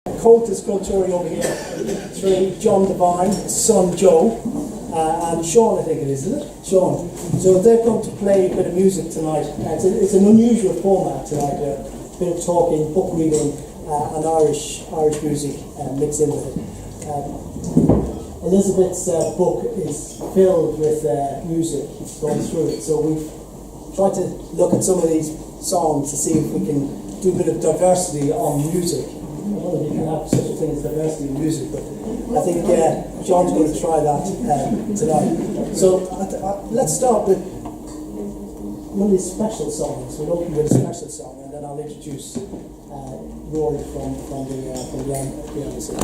Comhaltas Culture over here. 3, John Devine, his son Joe, and Sean, I think it is, isn't it? Sean. So they're going to play a bit of music tonight. It's an unusual format tonight. A bit of talking, book reading, and Irish music mixed in with it. Elizabeth's book is filled with music going through it. So we've tried to look at some of these songs to see if we can do a bit of diversity on music. I don't know if you can have such a thing as diversity in music, but I think John's going to try that tonight. So let's start with one of these special songs. We'll open with a special song, and then I'll introduce Rory from the embassy.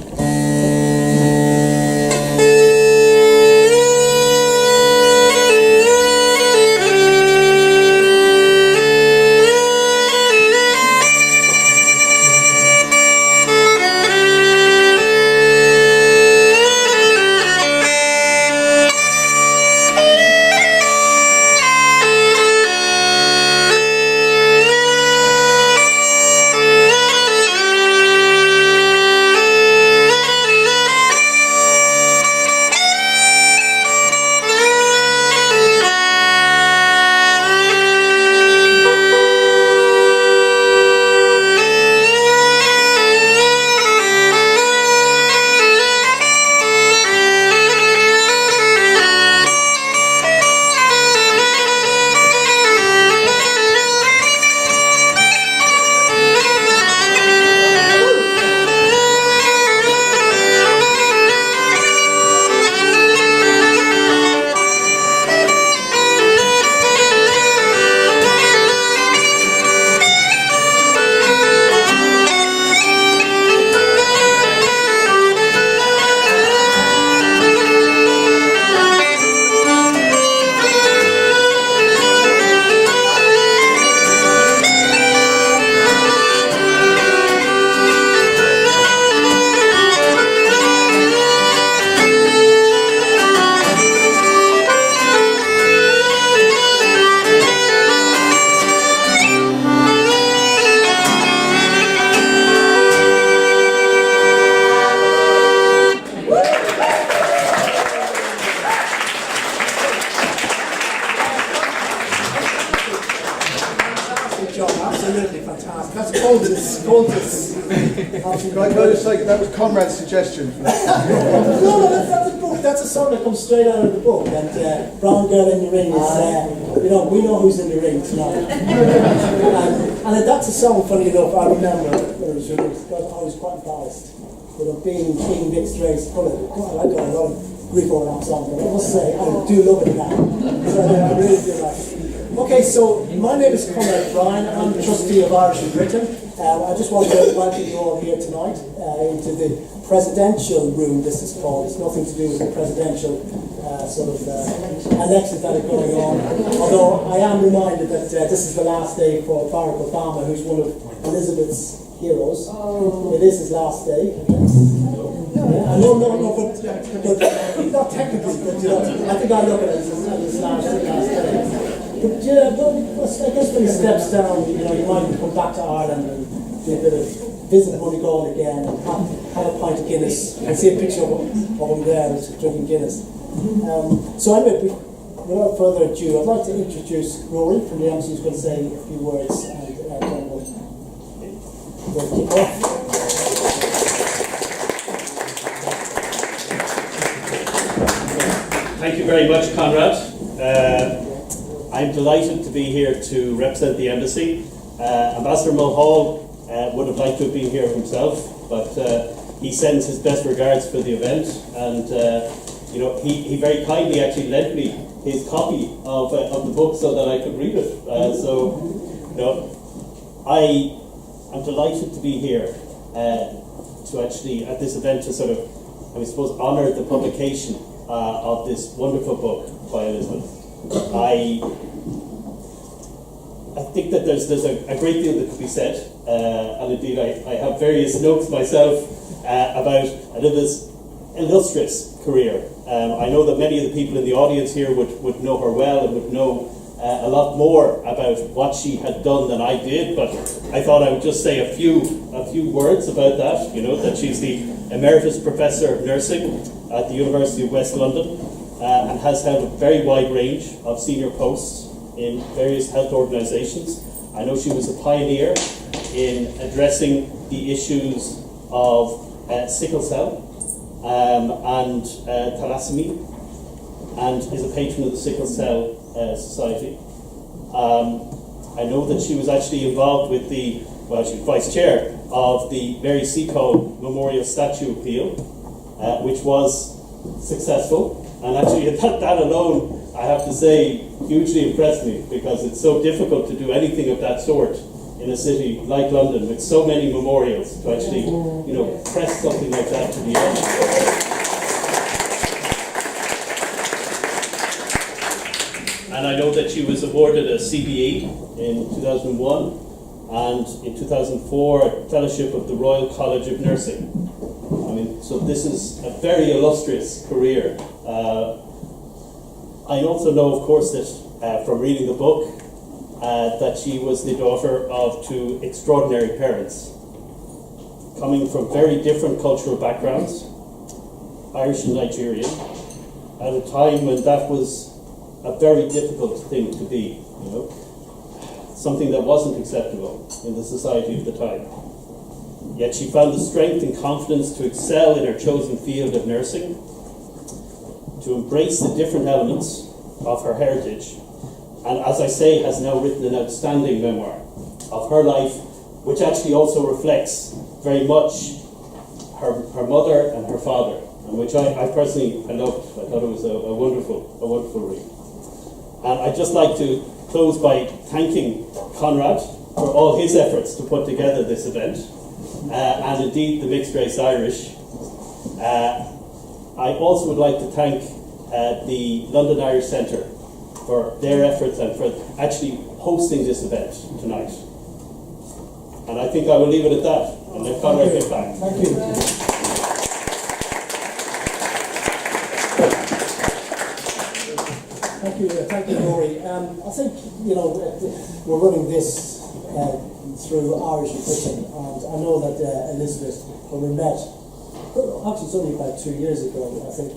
That was Conrad's suggestion. No, that's a book. That's a song that comes straight out of the book. And Brown Girl in the Ring is, we know who's in the ring tonight. and that's a song, funny enough, I remember when it was released, because I was quite embarrassed. Being mixed race, God, I got a lot of grief over that song, but I must say, I do love it now. So I really do like it. Okay, so my name is Conrad Bryan. I'm the Trustee of Irish in Britain. I just want to welcome you all here tonight into the presidential room, this is called. It's nothing to do with the presidential elections that are going on. Although I am reminded that this is the last day for Barack Obama, who's one of Elizabeth's heroes. It is his last day, I guess. No, but not technically, but I think I look at it as his last day. But I guess when he steps down, he might come back to Ireland and do a bit of visit Monagal again and have a pint of Guinness. I see a picture of him there drinking Guinness. So anyway, without further ado, I'd like to introduce Rory from the embassy, who's going to say a few words, and then we'll kick off. Thank you very much, Conrad. I'm delighted to be here to represent the embassy. Ambassador Mulhall would have liked to have been here himself, but he sends his best regards for the event, and he very kindly actually lent me his copy of the book so that I could read it. I'm delighted to be here to actually at this event to honour the publication of this wonderful book by Elizabeth. I think that there's a great deal that could be said, and indeed I have various notes myself about Elizabeth's illustrious career. I know that many of the people in the audience here would know her well and would know a lot more about what she had done than I did, but I thought I would just say a few a few words about that. You know, that she's the Emeritus Professor of Nursing at the University of West London and has held a very wide range of senior posts in various health organisations. I know she was a pioneer in addressing the issues of sickle cell and thalassemia, and is a patron of the Sickle Cell Society. I know that she was actually involved with she was vice chair of the Mary Seacole Memorial Statue Appeal, which was successful. And actually, that alone, I have to say, hugely impressed me, because it's so difficult to do anything of that sort in a city like London with so many memorials, to actually, press something like that to the end. And I know that she was awarded a CBE in 2001, and in 2004 a fellowship of the Royal College of Nursing. I mean, so this is a very illustrious career. I also know, of course, that from reading the book, that she was the daughter of two extraordinary parents, coming from very different cultural backgrounds, Irish and Nigerian, at a time when that was a very difficult thing to be, something that wasn't acceptable in the society of the time. Yet she found the strength and confidence to excel in her chosen field of nursing, to embrace the different elements of her heritage, and as I say, has now written an outstanding memoir of her life, which actually also reflects very much her mother and her father, and which I personally loved. I thought it was a wonderful read. And I'd just like to close by thanking Conrad for all his efforts to put together this event, and indeed the Mixed Race Irish. I also would like to thank the London Irish Centre for their efforts and for actually hosting this event tonight. And I think I will leave it at that and let Conrad get back. Thank you. Thank you, Rory. I think, we're running this through Irish and Britain, and I know that Elizabeth, when we met, actually it's only about 2 years ago, I think,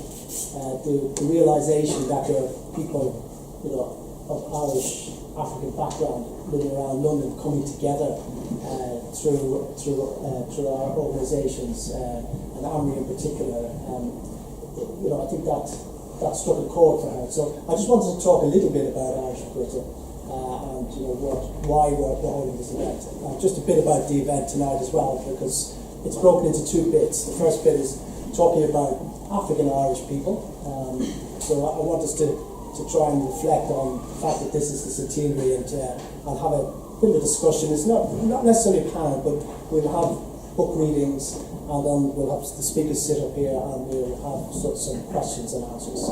the realisation that there are people, of Irish African background living around London coming together through our organisations, and AMRI in particular. I think that struck a chord for her. So I just wanted to talk a little bit about Irish and Britain, and why we're holding this event. Just a bit about the event tonight as well, because it's broken into two bits. The first bit is talking about African Irish people. So I want us to try and reflect on the fact that this is the centenary, and have a bit of a discussion. It's not necessarily a panel, but we'll have book readings, and then we'll have the speakers sit up here, and we'll have some questions and answers.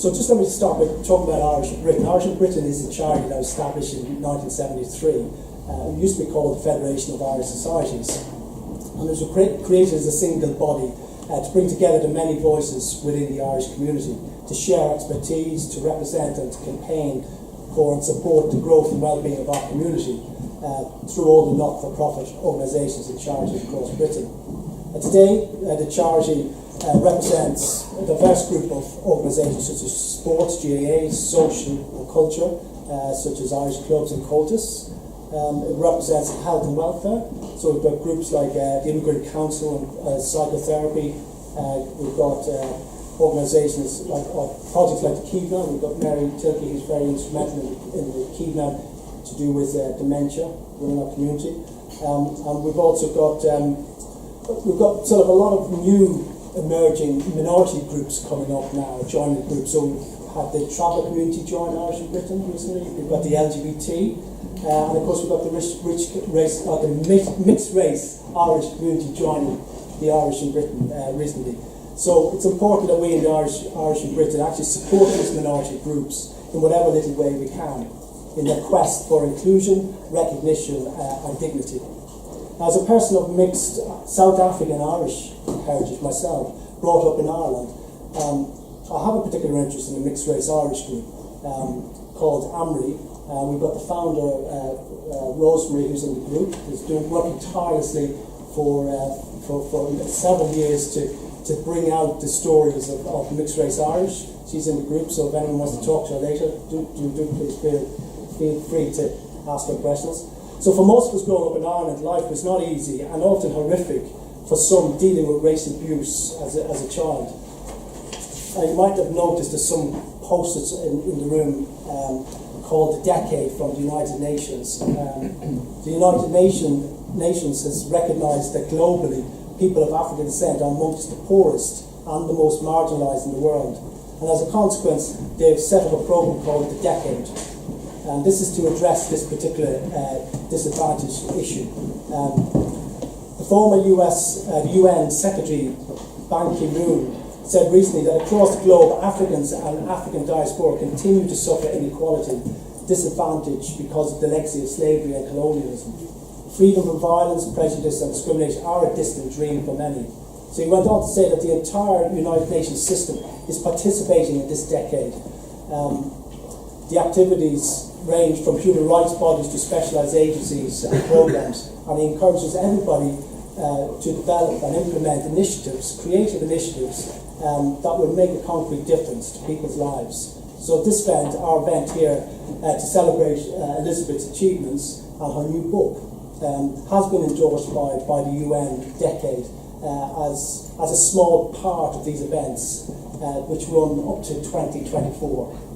So just let me start with talking about Irish and Britain. Irish and Britain is a charity that was established in 1973. It used to be called the Federation of Irish Societies, and it was created as a single body to bring together the many voices within the Irish community, to share expertise, to represent and to campaign for and support the growth and well-being of our community through all the not-for-profit organisations and charities across Britain. Today, the charity represents a diverse group of organisations such as sports, GAAs, social and culture, such as Irish clubs and Comhaltas. It represents health and welfare, so we've got groups like the Immigrant Council and psychotherapy. We've got organisations like projects like the Keebna. We've got Mary Tilkey, who's very instrumental in the Keebna to do with dementia within our community. And we've also got sort of a lot of new emerging minority groups coming up now, joining the group. So we've had the traveller community join Irish and Britain recently. We've got the LGBT, and of course we've got the mixed race Irish community joining the Irish and Britain recently. So it's important that we in the Irish and Britain actually support these minority groups in whatever little way we can in their quest for inclusion, recognition and dignity. As a person of mixed South African Irish heritage myself, brought up in Ireland, I have a particular interest in a mixed race Irish group called AMRI, We've got the founder, Ruirdhri, who's in the group, who's working tirelessly for several years to bring out the stories of mixed race Irish. She's in the group, so if anyone wants to talk to her later, do please feel free to ask her questions. So for most of us growing up in Ireland, life was not easy and often horrific for some dealing with racial abuse as a child. You might have noticed there's some posters in the room called The Decade from the United Nations. The United Nations has recognised that globally people of African descent are amongst the poorest and the most marginalised in the world. And as a consequence, they've set up a programme called The Decade. And this is to address this particular disadvantage issue. The former UN Secretary Ban Ki-moon said recently that across the globe, Africans and African diaspora continue to suffer inequality, disadvantage because of the legacy of slavery and colonialism. Freedom from violence, prejudice and discrimination are a distant dream for many. So he went on to say that the entire United Nations system is participating in this decade. The activities range from human rights bodies to specialised agencies and programmes, and he encourages everybody to develop and implement initiatives, creative initiatives, that will make a concrete difference to people's lives. So this event, our event here, to celebrate Elizabeth's achievements and her new book, has been endorsed by the UN Decade as a small part of these events, which run up to 2024.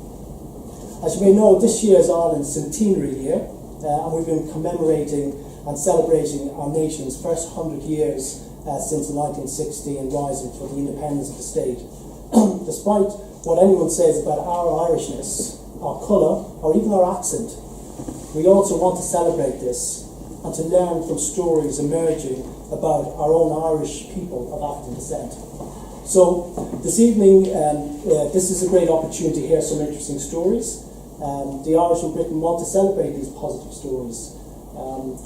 As you may know, this year is Ireland's Centenary year, and we've been commemorating and celebrating our nation's first 100 years since 1960 and rising for the independence of the state. Despite what anyone says about our Irishness, our colour, or even our accent, we also want to celebrate this and to learn from stories emerging about our own Irish people of African descent. So this evening, this is a great opportunity to hear some interesting stories. The Irish in Britain want to celebrate these positive stories.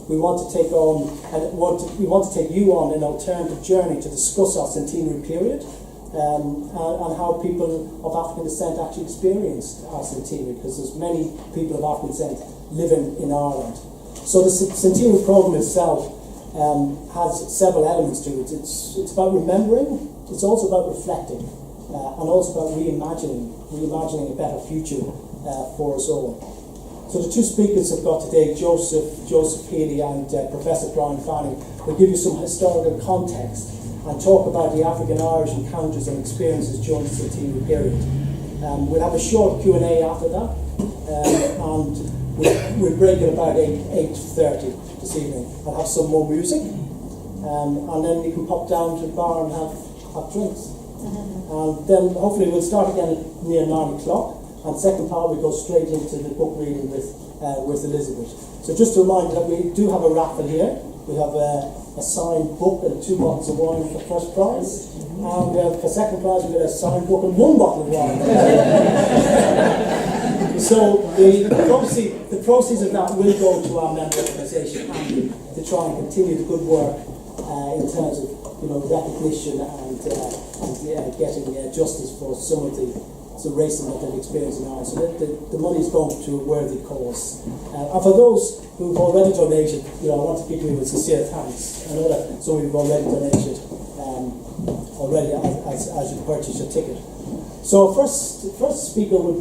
We want to take you on an alternative journey to discuss our centenary period and how people of African descent actually experienced our centenary, because there's many people of African descent living in Ireland. So the centenary programme itself has several elements to it. It's about remembering, it's also about reflecting, and also about reimagining a better future for us all. So the two speakers I've got today, Joseph Healy and Professor Brian Fanning, will give you some historical context and talk about the African-Irish encounters and experiences during the centenary period. We'll have a short Q&A after that, and we'll break at about 8:30 this evening and have some more music, and then you can pop down to the bar and have drinks. And then hopefully we'll start again near 9 o'clock. And second part, we go straight into the book reading with Elizabeth. So just to remind you that we do have a raffle here. We have a signed book and 2 bottles of wine for first prize. And for second prize, we get a signed book and 1 bottle of wine. So the proceeds of that will go to our member organisation to try and continue the good work in terms of recognition and getting justice for some of the racism that they've experienced in Ireland. So the money is going to a worthy cause. And for those who've already donated, I want to give you a sincere thanks. I know that some of you have already donated already as you purchase your ticket. So first speaker would be